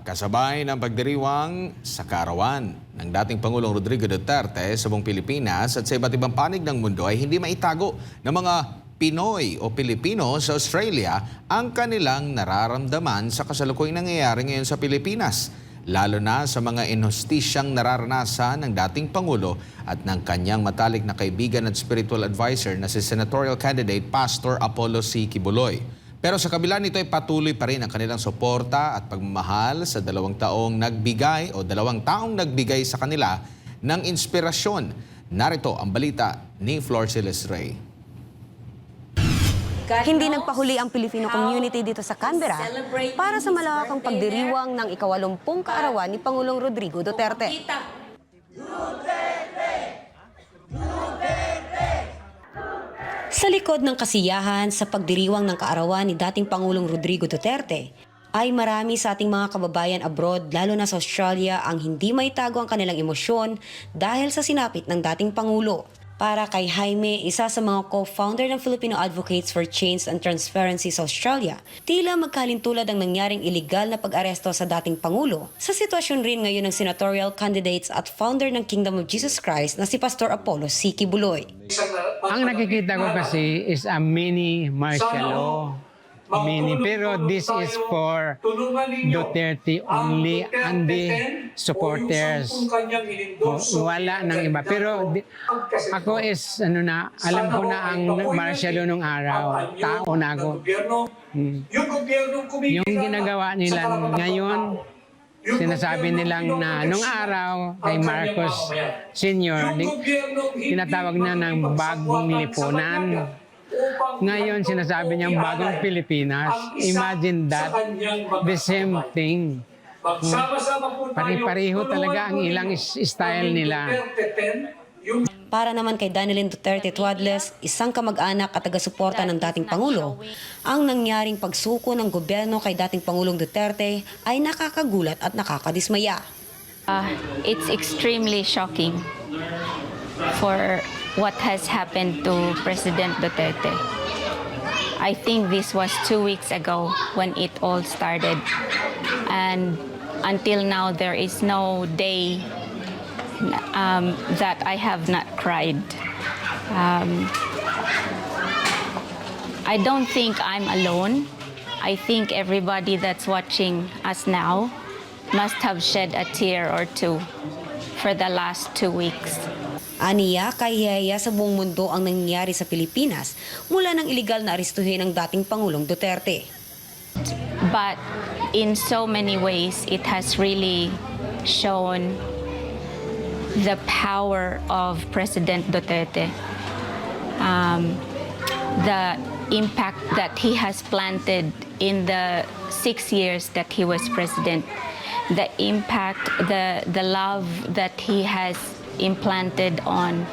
kasabay ng pagdiriwang sa kaarawan ng dating Pangulong Rodrigo Duterte sa buong Pilipinas at sa iba't ibang panig ng mundo ay hindi maitago ng mga Pinoy o Pilipino sa Australia ang kanilang nararamdaman sa kasalukuyang nangyayari ngayon sa Pilipinas, lalo na sa mga inhustisyang nararanasan ng dating Pangulo at ng kanyang matalik na kaibigan at spiritual advisor na si Senatorial Candidate Pastor Apollo C. Quiboloy. Pero sa kabila nito ay patuloy pa rin ang kanilang suporta at pagmamahal sa dalawang taong nagbigay sa kanila ng inspirasyon. Narito ang balita ni Flor Siles Rey. Hindi nagpahuli ang Filipino community dito sa Canberra para sa malawakang pagdiriwang ng ika-80 kaarawan ni Pangulong Rodrigo Duterte. Sa likod ng kasiyahan sa pagdiriwang ng kaarawan ni dating Pangulong Rodrigo Duterte, ay marami sa ating mga kababayan abroad, lalo na sa Australia, ang hindi maitago ang kanilang emosyon dahil sa sinapit ng dating Pangulo. Para kay Jaime, isa sa mga co-founder ng Filipino Advocates for Change and Transparency sa Australia, tila magkalintulad ang nangyaring iligal na pag-aresto sa dating Pangulo sa sitwasyon rin ngayon ng senatorial candidates at founder ng Kingdom of Jesus Christ na si Pastor Apollo C. Quiboloy. Ang nakikita ko kasi is a mini martial law. Pero this is for Duterte only and the supporters. Wala nang iba. Pero ako is, alam ko na ang martial law nung araw. Tao na ako. Yung ginagawa nila ngayon, sinasabi nilang na nung araw kay Marcos Sr., tinatawag na ng bagong lipunan. Ngayon, sinasabi niyang bagong Pilipinas. Imagine that, the same thing. Pari-pareho talaga ang ilang style nila. Para naman kay Danilyn Duterte Tuadles, isang kamag-anak at taga-suporta ng dating Pangulo, ang nangyaring pagsuko ng gobyerno kay dating Pangulong Duterte ay nakakagulat at nakakadismaya. It's extremely shocking for what has happened to President Duterte. I think this was 2 weeks ago when it all started. And until now, there is no day that I have not cried. I don't think I'm alone. I think everybody that's watching us now must have shed a tear or two for the last 2 weeks. Aniya, kahihiya sa buong mundo ang nangyayari sa Pilipinas mula ng iligal na aristuhin ng dating Pangulong Duterte. But in so many ways, it has really shown the power of President Duterte. The impact that he has planted in the 6 years that he was president. The impact, the love that he has implanted on,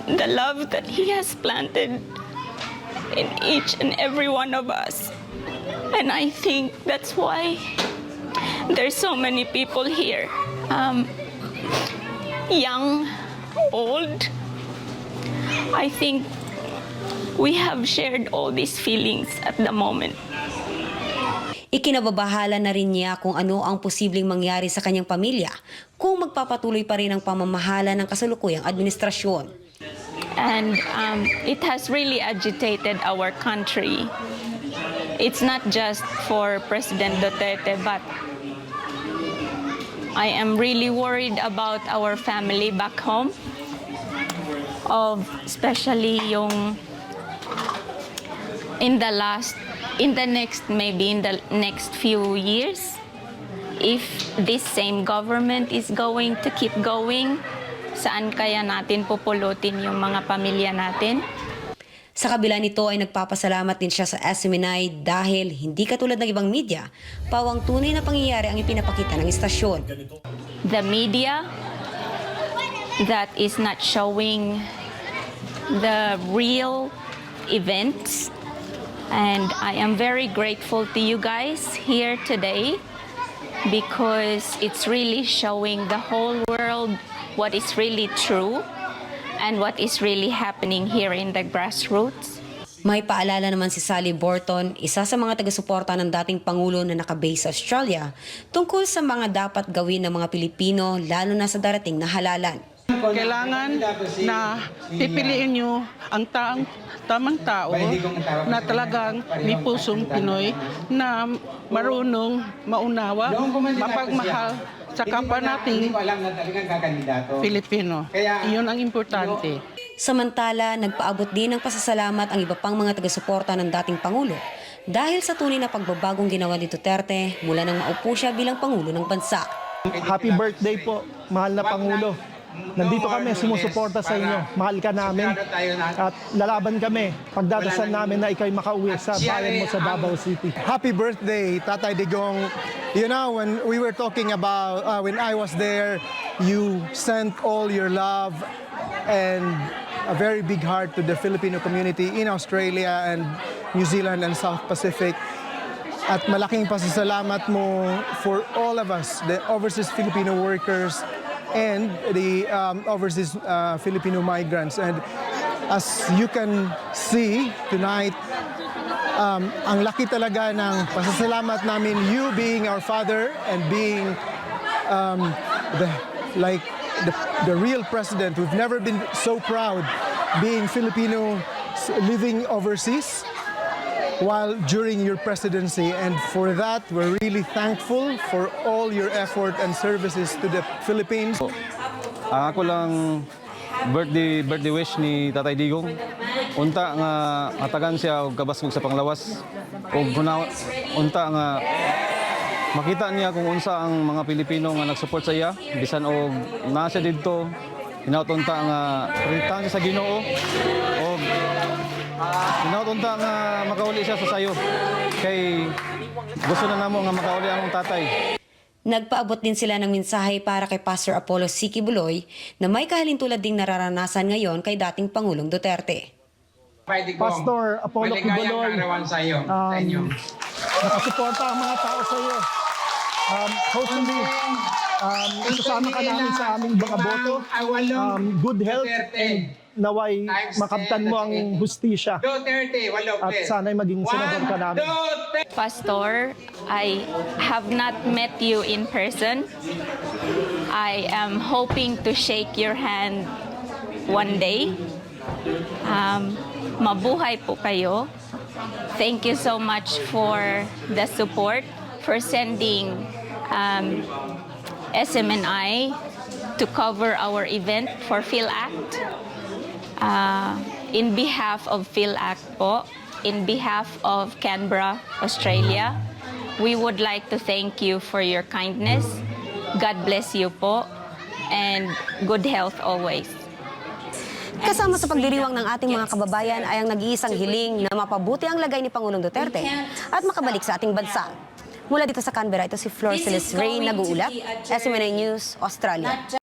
the love that he has planted in each and every one of us. And I think that's why there's so many people here, young, old. I think we have shared all these feelings at the moment. Ikinababahala na rin niya kung ano ang posibleng mangyari sa kanyang pamilya kung magpapatuloy pa rin ang pamamahala ng kasalukuyang administrasyon. And it has really agitated our country. It's not just for President Duterte, but I am really worried about our family back home, especially in the next few years, if this same government is going to keep going, saan kaya natin pupulutin yung mga pamilya natin? Sa kabila nito ay nagpapasalamat din siya sa SMNI dahil hindi katulad ng ibang media, pawang tunay na pangyayari ang ipinapakita ng istasyon. The media that is not showing the real events. And I am very grateful to you guys here today because it's really showing the whole world what is really true and what is really happening here in the grassroots. May paalala naman si Sally Borton, isa sa mga taga-suporta ng dating Pangulo na nakabase sa Australia, tungkol sa mga dapat gawin ng mga Pilipino lalo na sa darating na halalan. Kailangan na pipiliin nyo ang tamang tao na talagang may pusong Pinoy na marunong maunawa, mapagmahal sa kapwa nating Pilipino. Iyon ang importante. Samantala, nagpaabot din ng pasasalamat ang iba pang mga taga-suporta ng dating Pangulo dahil sa tunay na pagbabagong ginawa ni Duterte mula nang maupo siya bilang Pangulo ng bansa. Happy birthday po, mahal na Pangulo. Nandito kami, sumusuporta sa inyo. Mahal ka namin at lalaban kami. Pagdadasal namin na ikaw'y makauwi sa bayan mo sa Davao City. Happy birthday, Tatay Digong. You know, when we were talking about, when I was there, you sent all your love and a very big heart to the Filipino community in Australia and New Zealand and South Pacific. At malaking pasasalamat mo for all of us, the overseas Filipino workers and the overseas Filipino migrants. And as you can see tonight, ang laki talaga ng pasasalamat namin, you being our father and being the real president. We've never been so proud being Filipino living overseas while during your presidency, and for that we're really thankful for all your effort and services to the Philippines. Ako lang birthday wish ni Tatay Digong. Unta nga matagan siya og kabasog sa panglawas. Og unta nga makita niya kung unsa ang mga Pilipino nga nagsupport sa iya bisan og naa siya didto. Hinautunta nga pritan sa Ginoo og hinautunta nga makauli siya sa sayo. Kay gusto na namo nga makauli ang tatay. Nagpaabot din sila ng mensahe para kay Pastor Apollo Siki Buloy na may kahalintulad ding nararanasan ngayon kay dating Pangulong Duterte. Pastor Apollo Kibuloy, nakasuporta ang mga tao sa iyo. Hopefully, isasama ka namin sa aming mga boto. Good health and naway makamtan mo ang hustisya. At sana'y maging senador ka namin. Pastor, I have not met you in person. I am hoping to shake your hand one day. Mabuhay po kayo. Thank you so much for the support, for sending SMNI to cover our event for PhilAct. In behalf of PhilAct po, in behalf of Canberra, Australia, we would like to thank you for your kindness. God bless you po, and good health always. Kasama sa pagdiriwang ng ating mga kababayan ay ang nag-iisang hiling na mapabuti ang lagay ni Pangulong Duterte at makabalik sa ating bansa. Mula dito sa Canberra, ito si Flor Celeste Ray, nag-uulat, SMNI News, Australia.